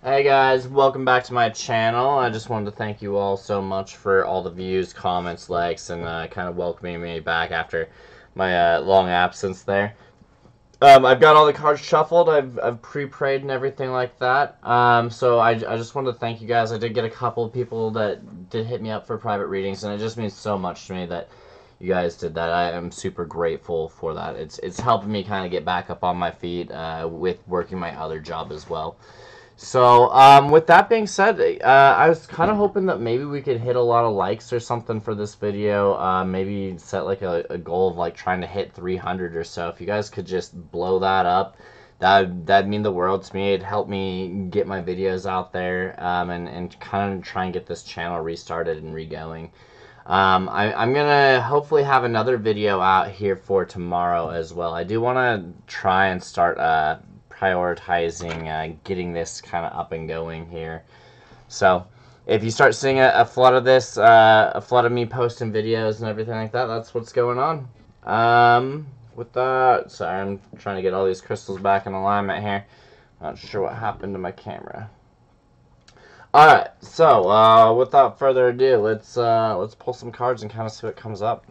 Hey guys, welcome back to my channel. I just wanted to thank you all so much for all the views, comments, likes, and kind of welcoming me back after my long absence there. I've got all the cards shuffled. I've pre-prayed and everything like that. So I just wanted to thank you guys. I did get a couple of people that did hit me up for private readings, and it just means so much to me that you guys did that. I am super grateful for that. It's helping me kind of get back up on my feet with working my other job as well. So, with that being said, I was kind of hoping that maybe we could hit a lot of likes or something for this video. Maybe set like a goal of like trying to hit 300 or so. If you guys could just blow that up, that'd mean the world to me. It'd help me get my videos out there, and kind of try and get this channel restarted and regoing. I'm gonna hopefully have another video out here for tomorrow as well. I do want to try and start prioritizing getting this kind of up and going here. So if you start seeing a flood of this, a flood of me posting videos and everything like that, that's what's going on. With that, sorry, I'm trying to get all these crystals back in alignment here. Not sure what happened to my camera. Alright, so without further ado, let's pull some cards and kind of see what comes up.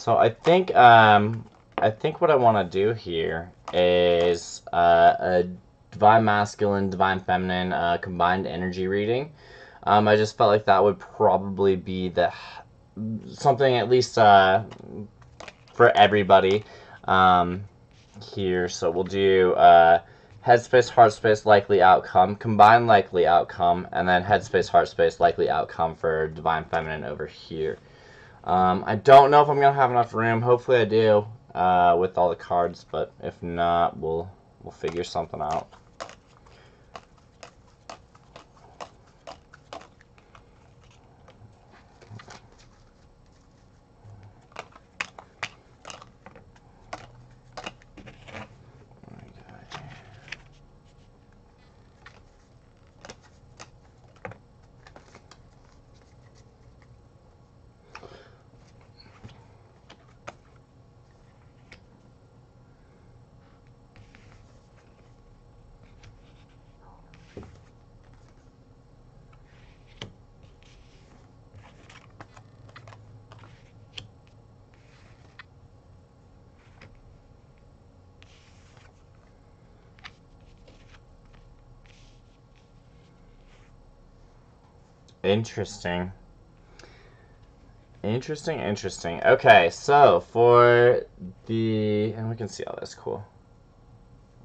So I think what I want to do here is a Divine Masculine, Divine Feminine combined energy reading. I just felt like that would probably be something at least for everybody here. So we'll do headspace, heart space, likely outcome, combined likely outcome, and then headspace, heart space, likely outcome for Divine Feminine over here. I don't know if I'm gonna have enough room. Hopefully I do with all the cards, but if not, we'll figure something out. Interesting. Interesting. Okay, so for and we can see all this, cool.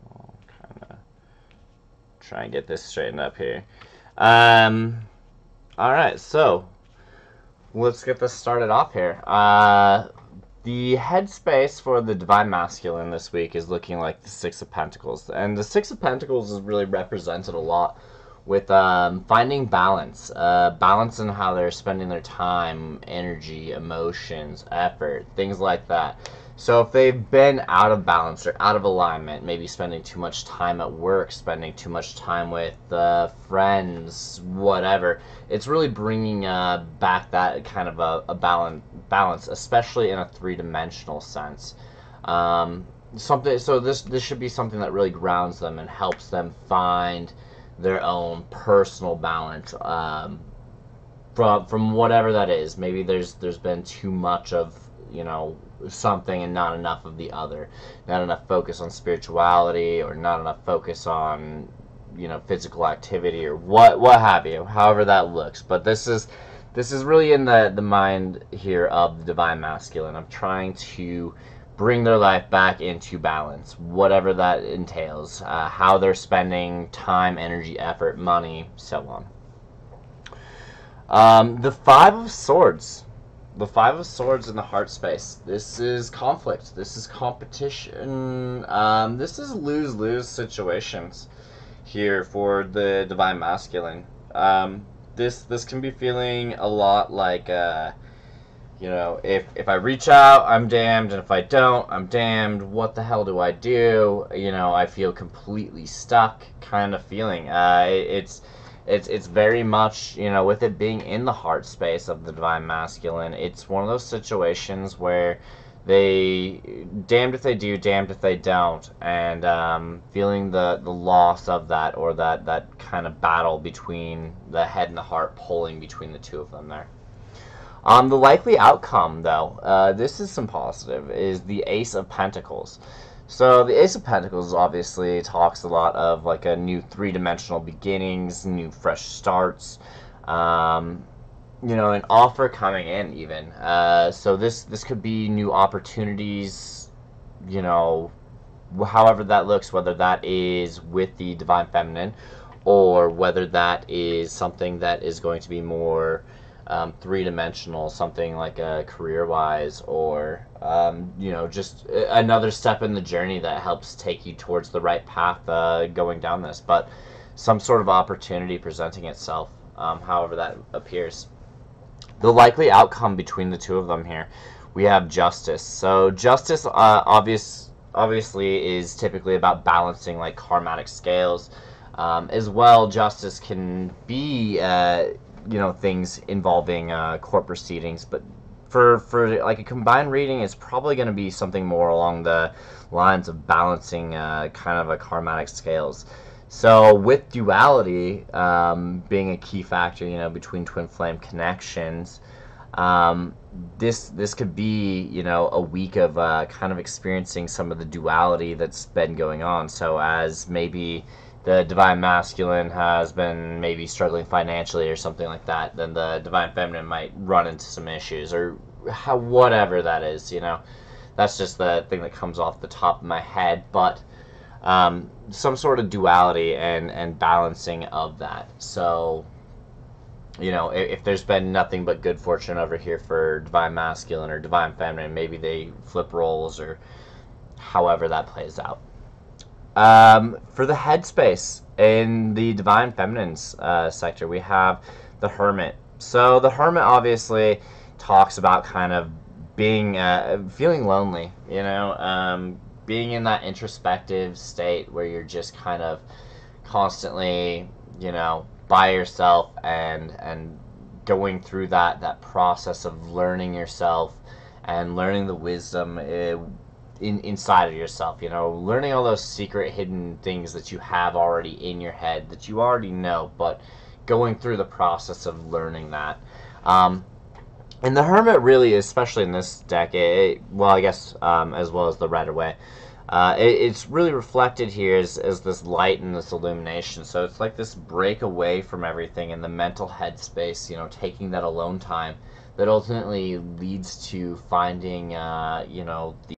I'll kind of try and get this straightened up here. Alright, so let's get this started off here. The headspace for the Divine Masculine this week is looking like the Six of Pentacles. And the Six of Pentacles is really represented a lot with finding balance. Balance in how they're spending their time, energy, emotions, effort, things like that. So if they've been out of balance or out of alignment, maybe spending too much time at work, spending too much time with friends, whatever, it's really bringing back that kind of a balance, especially in a three-dimensional sense. So this should be something that really grounds them and helps them find their own personal balance from whatever that is. Maybe there's been too much of, you know, something and not enough of the other. Not enough focus on spirituality, or not enough focus on, you know, physical activity, or what have you, however that looks. But this is really in the mind here of the Divine Masculine, of trying to bring their life back into balance, whatever that entails, how they're spending time, energy, effort, money, so on. The Five of Swords. The Five of Swords in the heart space. This is conflict. This is competition. This is lose-lose situations here for the Divine Masculine. This can be feeling a lot like, you know, if I reach out, I'm damned, and if I don't, I'm damned. What the hell do I do? You know, I feel completely stuck kind of feeling. It's very much, you know, with it being in the heart space of the Divine Masculine, it's one of those situations where damned if they do, damned if they don't, and feeling the loss of that, or that kind of battle between the head and the heart, pulling between the two of them there. The likely outcome, though, this is some positive, is the Ace of Pentacles. So the Ace of Pentacles obviously talks a lot of like a new three-dimensional beginnings, new fresh starts, you know, an offer coming in even. So this could be new opportunities, you know, however that looks, whether that is with the Divine Feminine, or whether that is something that is going to be more three-dimensional, something like career-wise, or you know, just another step in the journey that helps take you towards the right path going down this. But some sort of opportunity presenting itself, however that appears. The likely outcome between the two of them here, we have Justice. So Justice obviously is typically about balancing like karmatic scales. As well, Justice can be you know, things involving court proceedings, but for like a combined reading, it's probably going to be something more along the lines of balancing kind of a karmatic scales. So with duality being a key factor, you know, between twin flame connections, this could be, you know, a week of kind of experiencing some of the duality that's been going on. So as maybe the Divine Masculine has been maybe struggling financially or something like that, then the Divine Feminine might run into some issues, or whatever that is, you know. That's just the thing that comes off the top of my head, but some sort of duality and balancing of that. So, you know, if there's been nothing but good fortune over here for Divine Masculine or Divine Feminine, maybe they flip roles, or however that plays out. For the headspace in the Divine Feminine's sector, we have the Hermit. So the Hermit obviously talks about kind of being, feeling lonely, you know, being in that introspective state where you're just kind of constantly, you know, by yourself and going through that process of learning yourself and learning the wisdom inside of yourself, you know, learning all those secret hidden things that you have already in your head that you already know, but going through the process of learning that. And the Hermit really, especially in this deck, well, I guess as well as the Rider-Waite, it's really reflected here as this light and this illumination. So it's like this break away from everything in the mental headspace, you know, taking that alone time that ultimately leads to finding, you know, the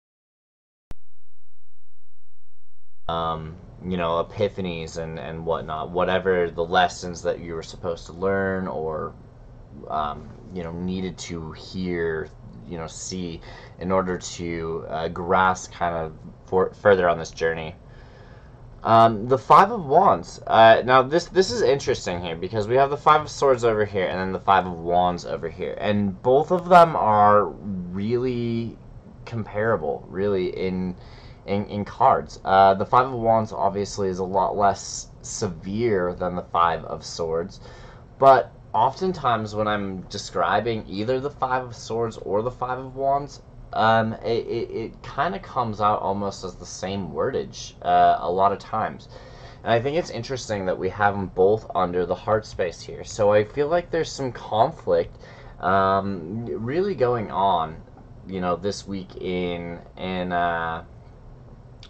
you know, epiphanies and whatnot, whatever the lessons that you were supposed to learn, or you know, needed to hear, you know, see in order to grasp kind of further on this journey. The Five of Wands. Now this is interesting here, because we have the Five of Swords over here and then the Five of Wands over here, and both of them are really comparable, really, in cards. The Five of Wands obviously is a lot less severe than the Five of Swords, but oftentimes when I'm describing either the Five of Swords or the Five of Wands, it kind of comes out almost as the same wordage a lot of times. And I think it's interesting that we have them both under the heart space here. So I feel like there's some conflict really going on, you know, this week in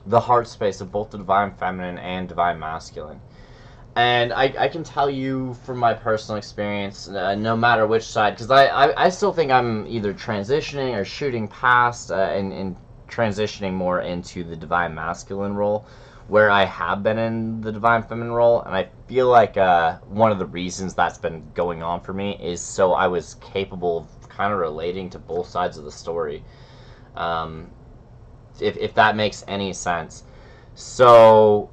the heart space of both the Divine Feminine and Divine Masculine. And I can tell you from my personal experience, no matter which side, because I still think I'm either transitioning or shooting past and transitioning more into the Divine Masculine role, where I have been in the Divine Feminine role. And I feel like one of the reasons that's been going on for me is so I was capable of kind of relating to both sides of the story. If that makes any sense. So,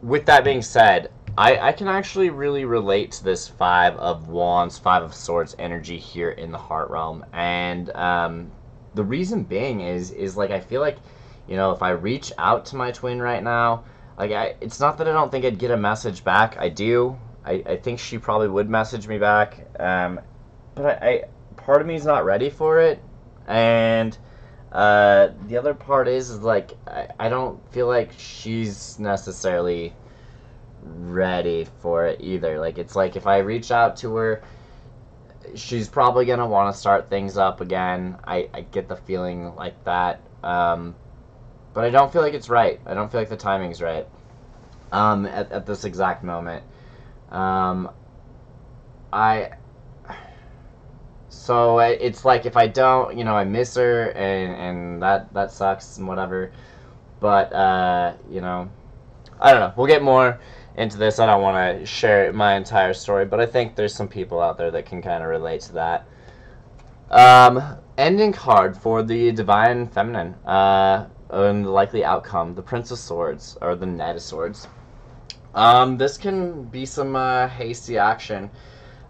with that being said, I can actually really relate to this Five of Wands, Five of Swords energy here in the heart realm. And the reason being is like, I feel like, you know, if I reach out to my twin right now, like, it's not that I don't think I'd get a message back. I do. I think she probably would message me back. But part of me is not ready for it. And The other part is like I don't feel like she's necessarily ready for it either. Like it's like if I reach out to her, she's probably gonna want to start things up again. I get the feeling like that. But I don't feel like it's right. I don't feel like the timing's right. At this exact moment. Um, I So it's like if I don't, I miss her, and that sucks and whatever. But I don't know. We'll get more into this. I don't want to share my entire story, but I think there's some people out there that can kind of relate to that. Ending card for the Divine Feminine. And the likely outcome, the Prince of Swords, or the Knight of Swords. This can be some hasty action.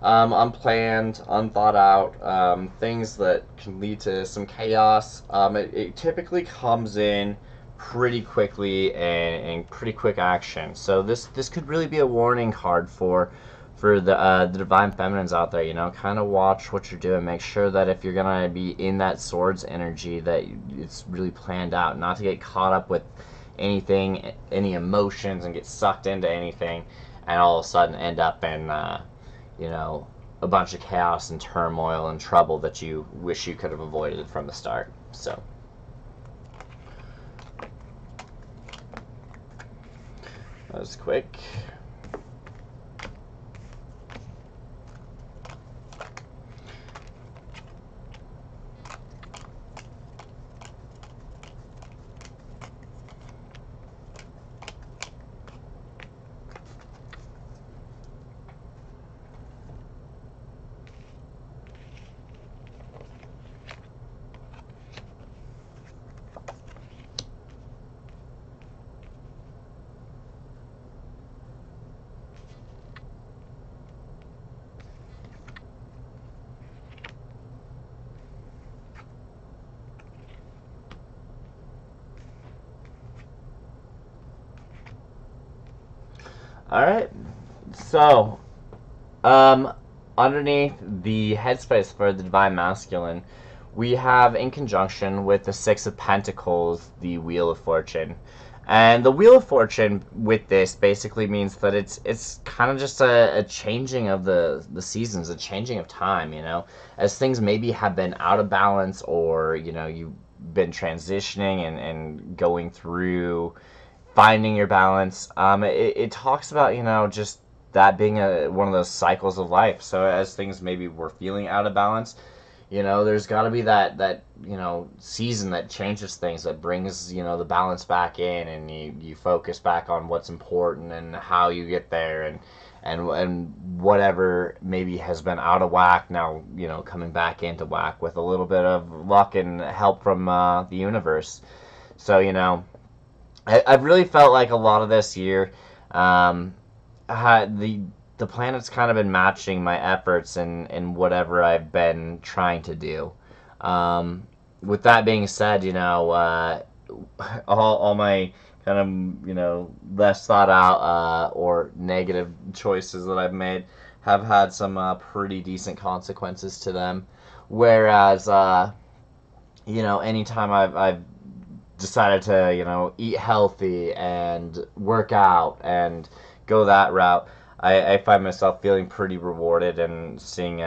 Unplanned, unthought out, things that can lead to some chaos. It typically comes in pretty quickly and pretty quick action. So this could really be a warning card for the Divine Feminines out there. Kind of watch what you're doing. Make sure that if you're gonna be in that Swords energy, that it's really planned out, not to get caught up with anything, any emotions, and get sucked into anything, and all of a sudden end up in a bunch of chaos and turmoil and trouble that you wish you could have avoided from the start. So, that was quick. All right. So, underneath the headspace for the Divine Masculine, we have, in conjunction with the Six of Pentacles, the Wheel of Fortune. And the Wheel of Fortune with this basically means that it's kind of just a changing of the seasons, a changing of time, as things maybe have been out of balance, or, you've been transitioning and going through finding your balance. It talks about, just that being one of those cycles of life. So as things maybe were feeling out of balance, there's got to be that season that changes things, that brings the balance back in, and you focus back on what's important and how you get there, and whatever maybe has been out of whack now, coming back into whack with a little bit of luck and help from the universe. So I've really felt like a lot of this year, the planet's kind of been matching my efforts in whatever I've been trying to do. With that being said, all my kind of less thought out or negative choices that I've made have had some pretty decent consequences to them. Whereas anytime I've decided to eat healthy and work out and go that route, I find myself feeling pretty rewarded and seeing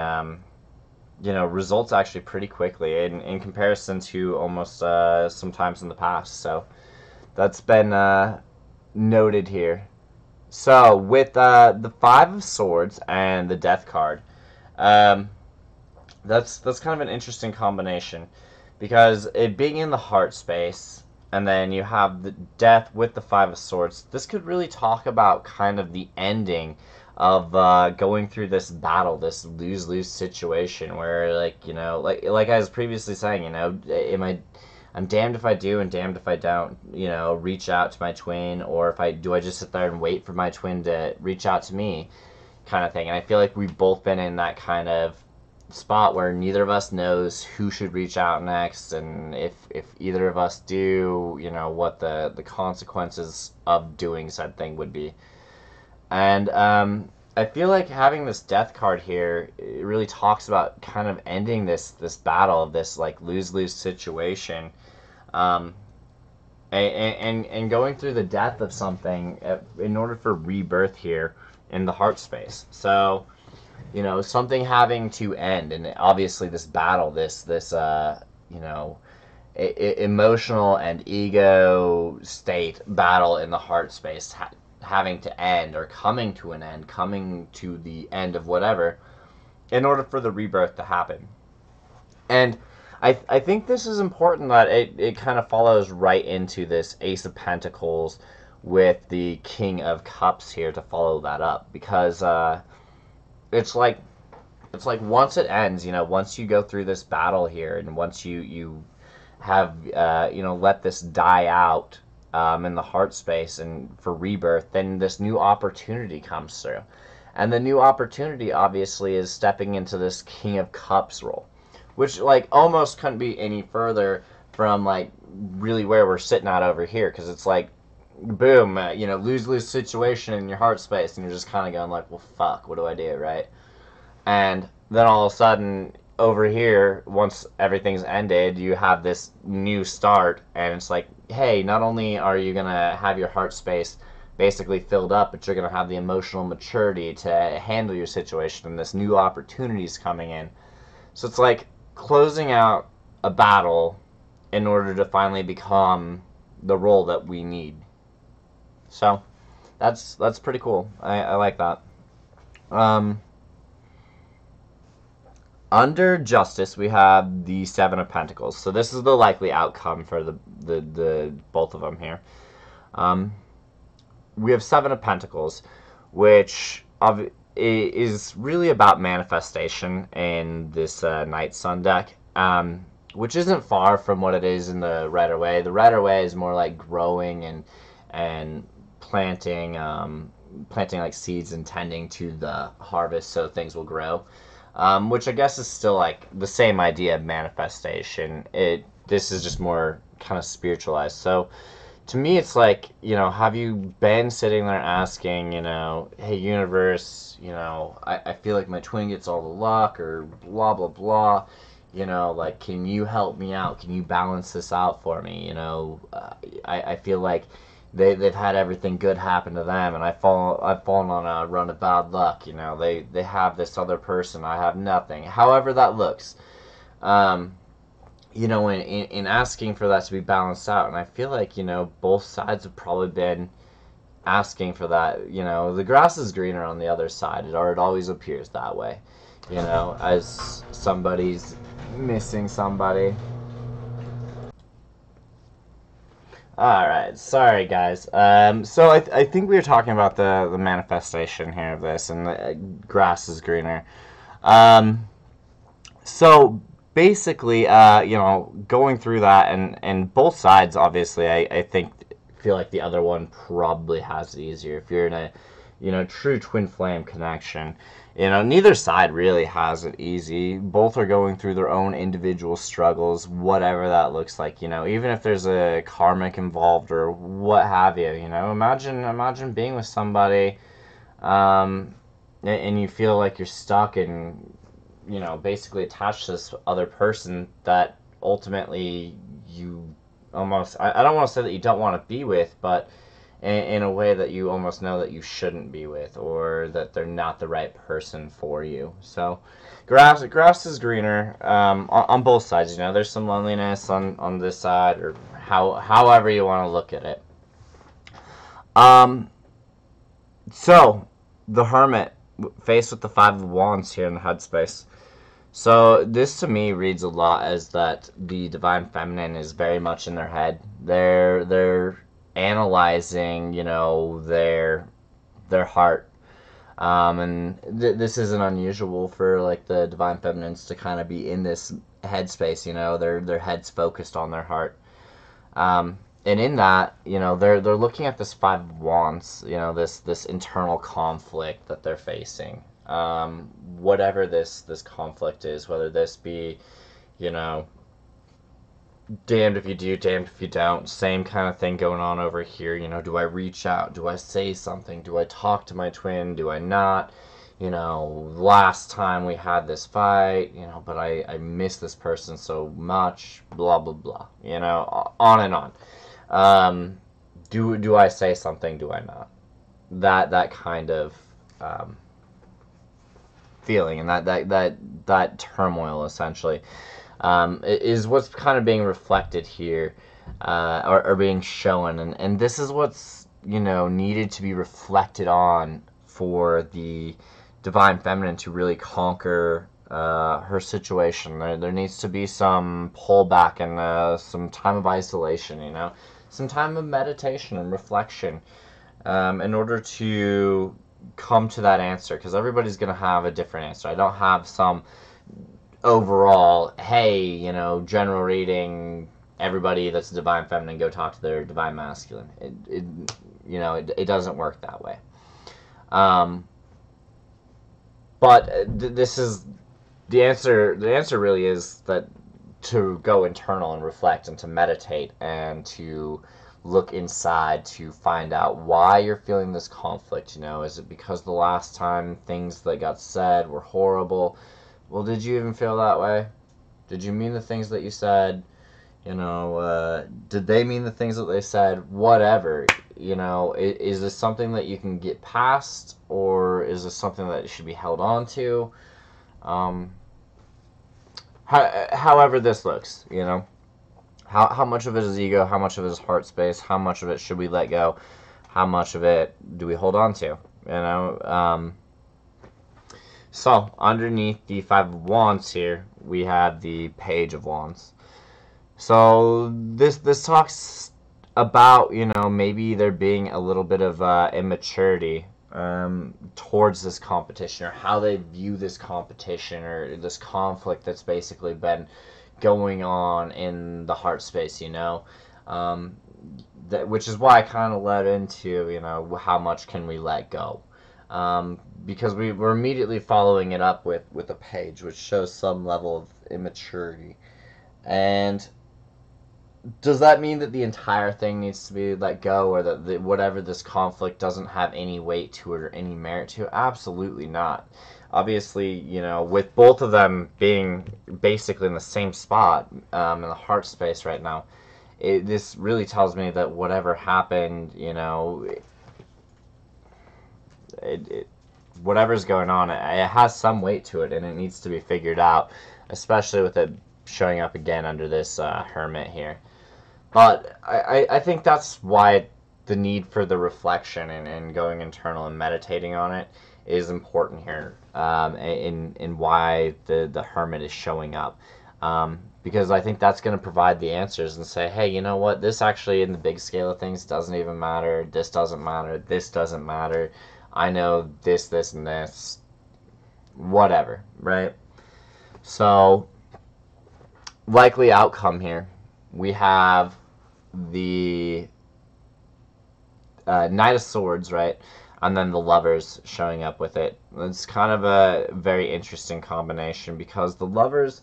results actually pretty quickly in comparison to almost sometimes in the past. So that's been noted here. So with the Five of Swords and the Death card, that's kind of an interesting combination, because it being in the heart space, and then you have the Death with the Five of Swords. This could really talk about kind of the ending of going through this battle, this lose-lose situation, where like I was previously saying, I'm damned if I do and damned if I don't, reach out to my twin, or if I just sit there and wait for my twin to reach out to me, kind of thing. And I feel like we've both been in that kind of spot where neither of us knows who should reach out next, and if either of us do, what the consequences of doing said thing would be. And I feel like having this death card here, it really talks about kind of ending this battle of this like lose-lose situation, um, and going through the death of something in order for rebirth here in the heart space. So, you know, something having to end, and obviously this battle, this you know, emotional and ego state battle in the heart space having to end, or coming to an end, coming to the end of whatever, in order for the rebirth to happen. And I think this is important that it kind of follows right into this Ace of Pentacles with the King of Cups here to follow that up, because it's like once it ends, you know, once you go through this battle here, and once you have you know, let this die out in the heart space and for rebirth, then this new opportunity comes through. And the new opportunity obviously is stepping into this King of Cups role, which like almost couldn't be any further from like really where we're sitting at over here, because it's like boom, you know, lose-lose situation in your heart space, and you're just kind of going like, well, fuck, what do I do, right? And then all of a sudden over here, once everything's ended, you have this new start, and it's like, hey, not only are you gonna have your heart space basically filled up, but you're gonna have the emotional maturity to handle your situation, and this new opportunities coming in. So it's like closing out a battle in order to finally become the role that we need. So that's pretty cool. I like that. Under Justice, we have the Seven of Pentacles. So this is the likely outcome for the both of them here. We have Seven of Pentacles, which is really about manifestation in this Night Sun deck, which isn't far from what it is in the Rider Way. The Rider Way is more like growing and planting like seeds and tending to the harvest so things will grow. Which I guess is still like the same idea of manifestation. This is just more kind of spiritualized. So to me, it's like, you know, have you been sitting there asking, you know, hey universe, you know, I feel like my twin gets all the luck, or blah blah blah, you know, like, can you help me out? Can you balance this out for me? You know, I feel like they've had everything good happen to them, and I've fallen on a run of bad luck. You know, they have this other person, I have nothing. However that looks, you know, in asking for that to be balanced out, and I feel like, you know, both sides have probably been asking for that. You know, the grass is greener on the other side, or it always appears that way. You know, as somebody's missing somebody. Alright, sorry guys. So I think we were talking about the manifestation here of this, and the grass is greener. So basically, you know, going through that, and both sides, obviously, I feel like the other one probably has it easier. If you're in a, you know, true twin flame connection, you know, neither side really has it easy. Both are going through their own individual struggles, whatever that looks like. You know, even if there's a karmic involved or what have you. You know, imagine being with somebody, and you feel like you're stuck and, you know, basically attached to this other person that ultimately you almost, I don't want to say that you don't want to be with, but in a way that you almost know that you shouldn't be with, or that they're not the right person for you. So grass is greener on both sides. You know, there's some loneliness on this side, or however you want to look at it. So the Hermit faced with the Five of Wands here in the headspace. So this to me reads a lot as that the Divine Feminine is very much in their head. They're analyzing, you know, their heart, and this isn't unusual for like the Divine Feminines to kind of be in this headspace. You know, their head's focused on their heart, and in that, you know, they're looking at this Five of Wands. You know, this internal conflict that they're facing. Whatever this conflict is, whether this be, you know, damned if you do, damned if you don't. Same kind of thing going on over here. You know, do I reach out? Do I say something? Do I talk to my twin? Do I not? You know, last time we had this fight, you know, but I miss this person so much, blah, blah, blah. You know, on and on. Do I say something? Do I not? That kind of feeling and that turmoil, essentially, is what's kind of being reflected here, or being shown, and this is what's, you know, needed to be reflected on for the Divine Feminine to really conquer her situation. There needs to be some pullback and some time of isolation, you know, some time of meditation and reflection, in order to come to that answer, because everybody's going to have a different answer. I don't have some overall, hey, you know, general reading, everybody that's a Divine Feminine, go talk to their Divine Masculine. You know, it doesn't work that way. But this is the answer. The answer really is that to go internal and reflect and to meditate and to look inside to find out why you're feeling this conflict. You know, is it because the last time things that got said were horrible? Well, did you even feel that way? Did you mean the things that you said? You know, did they mean the things that they said? Whatever. You know, is this something that you can get past, or is this something that should be held on to? However this looks, you know. How much of it is ego? How much of it is heart space? How much of it should we let go? How much of it do we hold on to? You know. So underneath the Five of Wands here, we have the Page of Wands. So this talks about, you know, maybe there being a little bit of immaturity towards this competition, or how they view this competition, or this conflict that's basically been going on in the heart space, you know. Which is why I kind of led into, you know, how much can we let go, because we're immediately following it up with a Page, which shows some level of immaturity. And does that mean that the entire thing needs to be let go, or that whatever this conflict doesn't have any weight to it or any merit to it? Absolutely not. Obviously, you know, with both of them being basically in the same spot, in the heart space right now, this really tells me that whatever happened, you know, whatever's going on, it has some weight to it, and it needs to be figured out, especially with it showing up again under this Hermit here. But I think that's why the need for the reflection and going internal and meditating on it is important here, in why the Hermit is showing up. Because I think that's going to provide the answers and say, hey, you know what, this actually, in the big scale of things, doesn't even matter. This doesn't matter. This doesn't matter. I know this, this, and this. Whatever, right? So, likely outcome here. We have the Knight of Swords, right? And then the Lovers showing up with it. It's kind of a very interesting combination, because the Lovers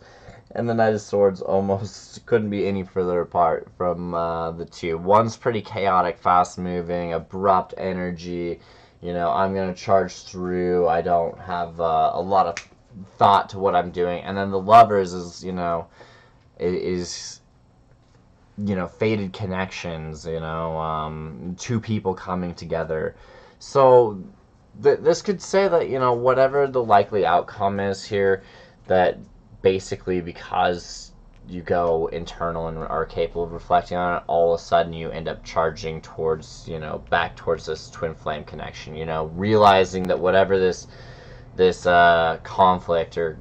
and the Knight of Swords almost couldn't be any further apart from the two. One's pretty chaotic, fast-moving, abrupt energy. You know, I'm going to charge through. I don't have a lot of thought to what I'm doing. And then the Lovers is, you know, faded connections, you know, two people coming together. So this could say that, you know, whatever the likely outcome is here, that basically because you go internal and are capable of reflecting on it, all of a sudden you end up charging towards, you know, back towards this twin flame connection, you know, realizing that whatever this conflict or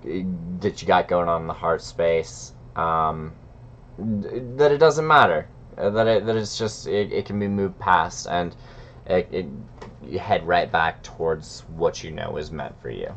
that you got going on in the heart space, that it doesn't matter, that it's just, it can be moved past, and you head right back towards what you know is meant for you.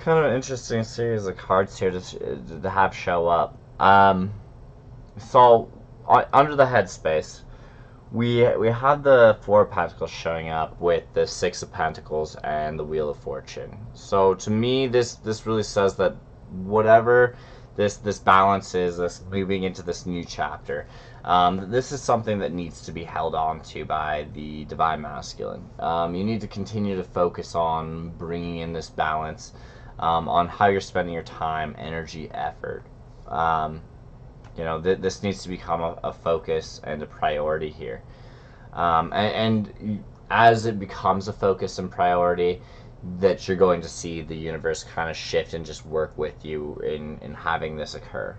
kind of an interesting series of cards here to have show up. So under the headspace, we had the Four of Pentacles showing up with the Six of Pentacles and the Wheel of Fortune. So to me, this really says that whatever this balance is, this moving into this new chapter, this is something that needs to be held on to by the Divine Masculine. You need to continue to focus on bringing in this balance, on how you're spending your time, energy, effort. You know, this needs to become a focus and a priority here. And as it becomes a focus and priority, that you're going to see the universe kind of shift and just work with you in having this occur.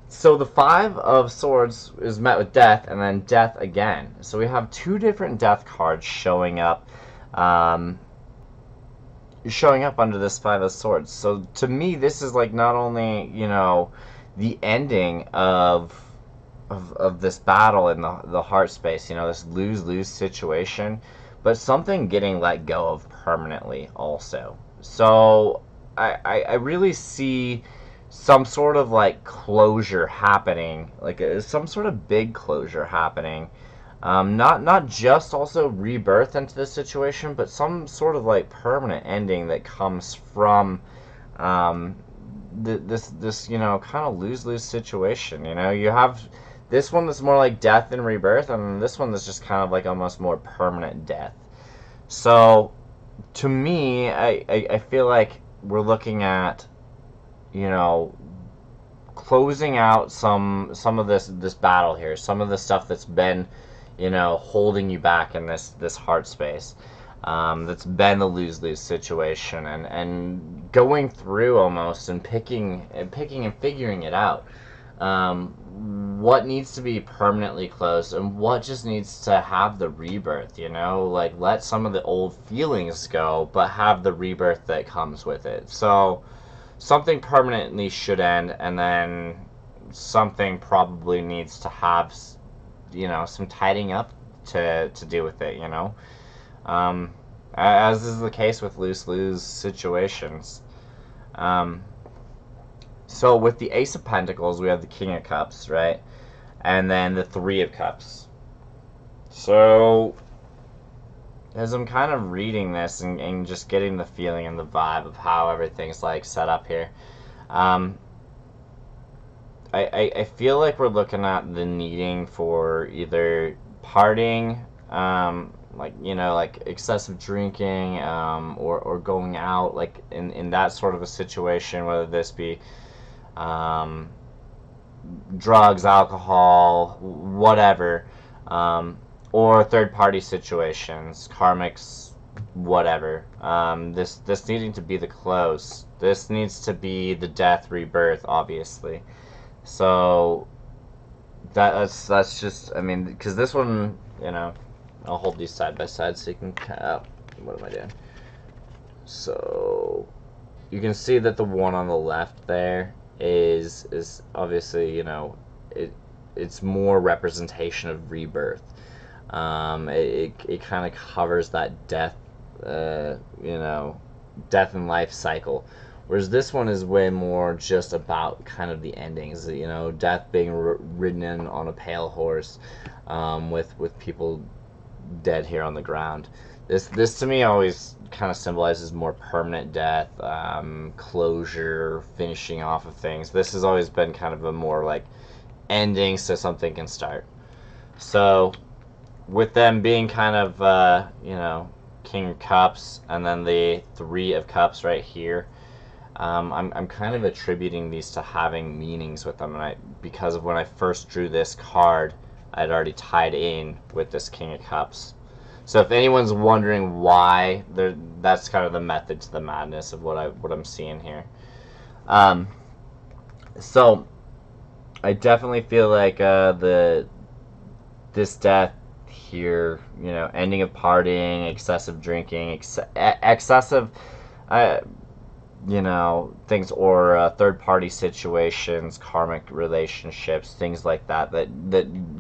So the Five of Swords is met with death, and then death again. So we have two different death cards showing up under this Five of Swords. So to me, this is like not only, you know, the ending of this battle in the heart space, you know, this lose-lose situation, but something getting let go of permanently also. So I really see some sort of like closure happening, like some sort of big closure happening. Not just also rebirth into this situation, but some sort of like permanent ending that comes from this you know, kind of lose-lose situation. You know, you have this one that's more like death and rebirth, and this one that's just kind of like almost more permanent death. So to me, I feel like we're looking at, you know, closing out some of this battle here, some of the stuff that's been, you know, holding you back in this heart space, that's been the lose-lose situation, and going through almost and picking and figuring it out, what needs to be permanently closed and what just needs to have the rebirth, you know, like let some of the old feelings go, but have the rebirth that comes with it. So something permanently should end, and then something probably needs to have, you know, some tidying up to do with it, you know, as is the case with lose-lose situations. So with the Ace of Pentacles, we have the King of Cups, right? And then the Three of Cups. So as I'm kind of reading this and just getting the feeling and the vibe of how everything's like set up here, I feel like we're looking at the needing for either parting, like, you know, like excessive drinking, or going out, like in that sort of a situation, whether this be drugs, alcohol, whatever, or third-party situations, karmics, whatever. This needing to be the close. This needs to be the death, rebirth, obviously. So that's just, I mean, because this one, you know, I'll hold these side by side so you can what am I doing? So you can see that the one on the left there is obviously, you know, it's more representation of rebirth. It kind of covers that death, you know, death and life cycle, whereas this one is way more just about kind of the endings, you know, death being ridden in on a pale horse, with people dead here on the ground. This to me always kind of symbolizes more permanent death, closure, finishing off of things. This has always been kind of a more like ending so something can start. So with them being kind of, you know, King of Cups and then the Three of Cups right here, I'm kind of attributing these to having meanings with them, and because of when I first drew this card, I'd already tied in with this King of Cups. So if anyone's wondering why, that's kind of the method to the madness of what I'm seeing here. So I definitely feel like this death here, you know, ending of partying, excessive drinking, excessive, you know, things, or third-party situations, karmic relationships, things like that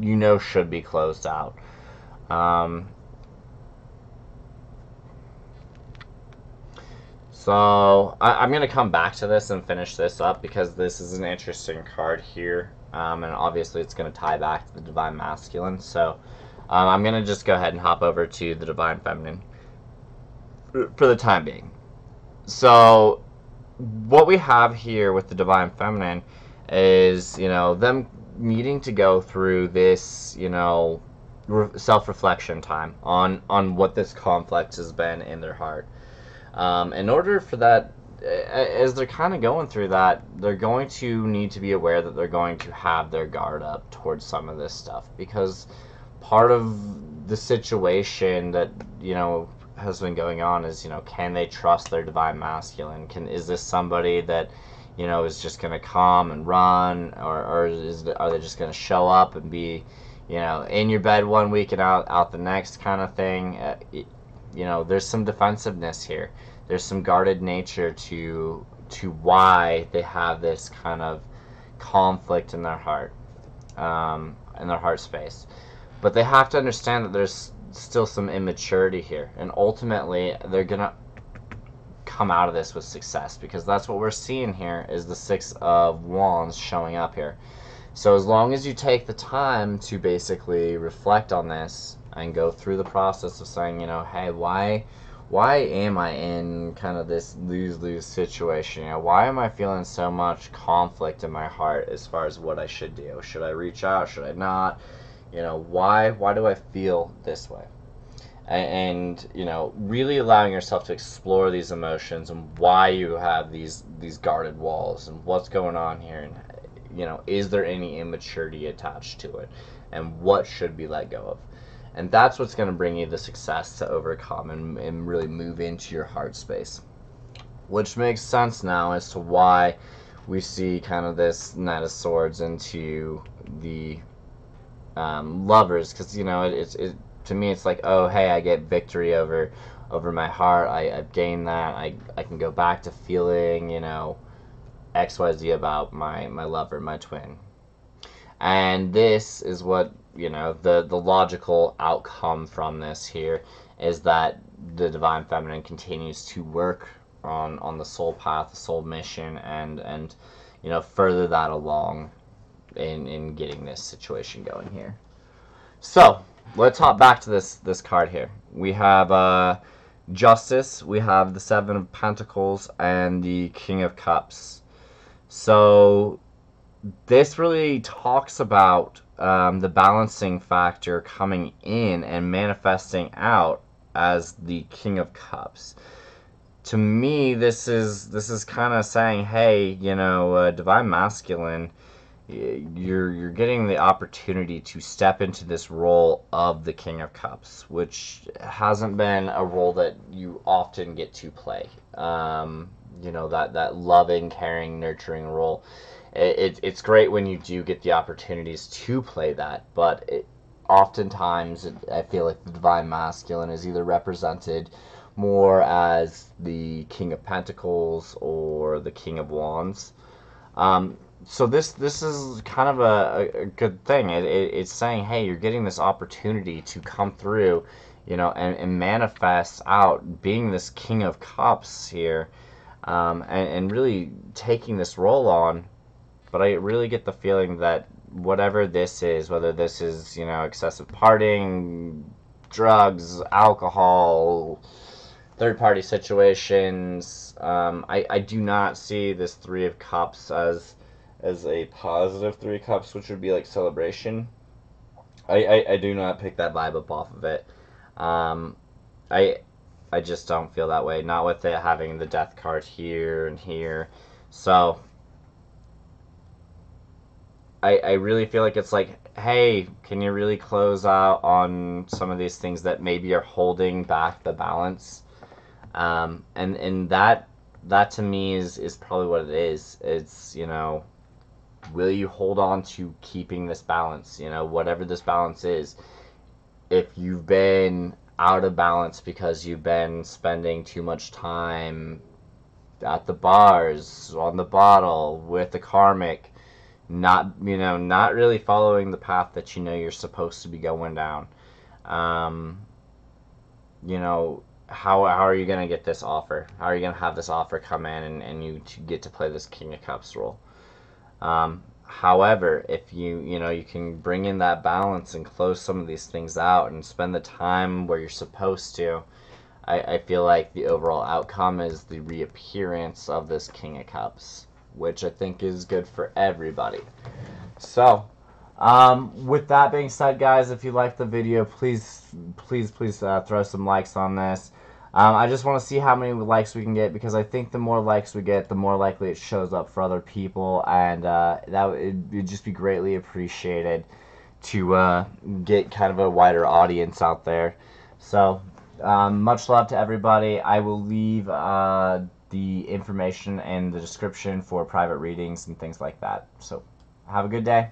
you know should be closed out. So I'm going to come back to this and finish this up because this is an interesting card here. And obviously it's going to tie back to the Divine Masculine. So I'm going to just go ahead and hop over to the Divine Feminine for the time being. So what we have here with the Divine Feminine is, you know, them needing to go through this, you know, self-reflection time on what this conflict has been in their heart. In order for that, as they're kind of going through that, they're going to need to be aware that they're going to have their guard up towards some of this stuff, because part of the situation that, you know, has been going on is, you know, can they trust their Divine Masculine? Is this somebody that, you know, is just going to come and run, or are they just going to show up and be, you know, in your bed one week and out the next kind of thing? You know, there's some defensiveness here. There's some guarded nature to why they have this kind of conflict in their heart, in their heart space. But they have to understand that there's still some immaturity here, and ultimately they're gonna come out of this with success, because that's what we're seeing here is the Six of Wands showing up here. So as long as you take the time to basically reflect on this and go through the process of saying, you know, hey, why am I in kind of this lose-lose situation? You know, why am I feeling so much conflict in my heart as far as what I should do? Should I reach out? Should I not? You know, why do I feel this way? And you know, really allowing yourself to explore these emotions and why you have these guarded walls and what's going on here, and you know, is there any immaturity attached to it, and what should be let go of? And that's what's going to bring you the success to overcome and really move into your heart space. Which makes sense now as to why we see kind of this Knight of Swords into the Lovers, because, you know, it to me it's like, oh, hey, I get victory over my heart. I've gained that. I can go back to feeling, you know, XYZ about my lover, my twin. And this is what, you know, the logical outcome from this here is that the Divine Feminine continues to work on the soul path, the soul mission, and you know, further that along in getting this situation going here. So let's hop back to this card here. We have Justice, we have the Seven of Pentacles, and the King of Cups. So this really talks about the balancing factor coming in and manifesting out as the King of Cups. To me, this is kind of saying, hey, you know, Divine Masculine, you're getting the opportunity to step into this role of the King of Cups, which hasn't been a role that you often get to play. You know, that loving, caring, nurturing role. It's great when you do get the opportunities to play that, but oftentimes I feel like the Divine Masculine is either represented more as the King of Pentacles or the King of Wands. So this is kind of a good thing. It's saying, hey, you're getting this opportunity to come through, you know, and manifest out being this King of Cups here, and really taking this role on. But I really get the feeling that whatever this is, whether this is, you know, excessive partying, drugs, alcohol, third-party situations, I do not see this Three of Cups as a positive Three of Cups, which would be like celebration. I do not pick that vibe up off of it. I just don't feel that way. Not with it having the Death card here and here. So I really feel like it's like, hey, can you really close out on some of these things that maybe are holding back the balance? And that to me is probably what it is. It's, you know, will you hold on to keeping this balance? You know, whatever this balance is. If you've been out of balance because you've been spending too much time at the bars, on the bottle, with the karmic, not really following the path that you know you're supposed to be going down. You know, how are you gonna get this offer? How are you gonna have this offer come in and you get to play this King of Cups role? However, if you can bring in that balance and close some of these things out and spend the time where you're supposed to, I feel like the overall outcome is the reappearance of this King of Cups, which I think is good for everybody. So, with that being said, guys, if you liked the video, please throw some likes on this. I just want to see how many likes we can get, because I think the more likes we get, the more likely it shows up for other people, and it'd just be greatly appreciated to get kind of a wider audience out there. So, much love to everybody. I will leave the information in the description for private readings and things like that. So, have a good day.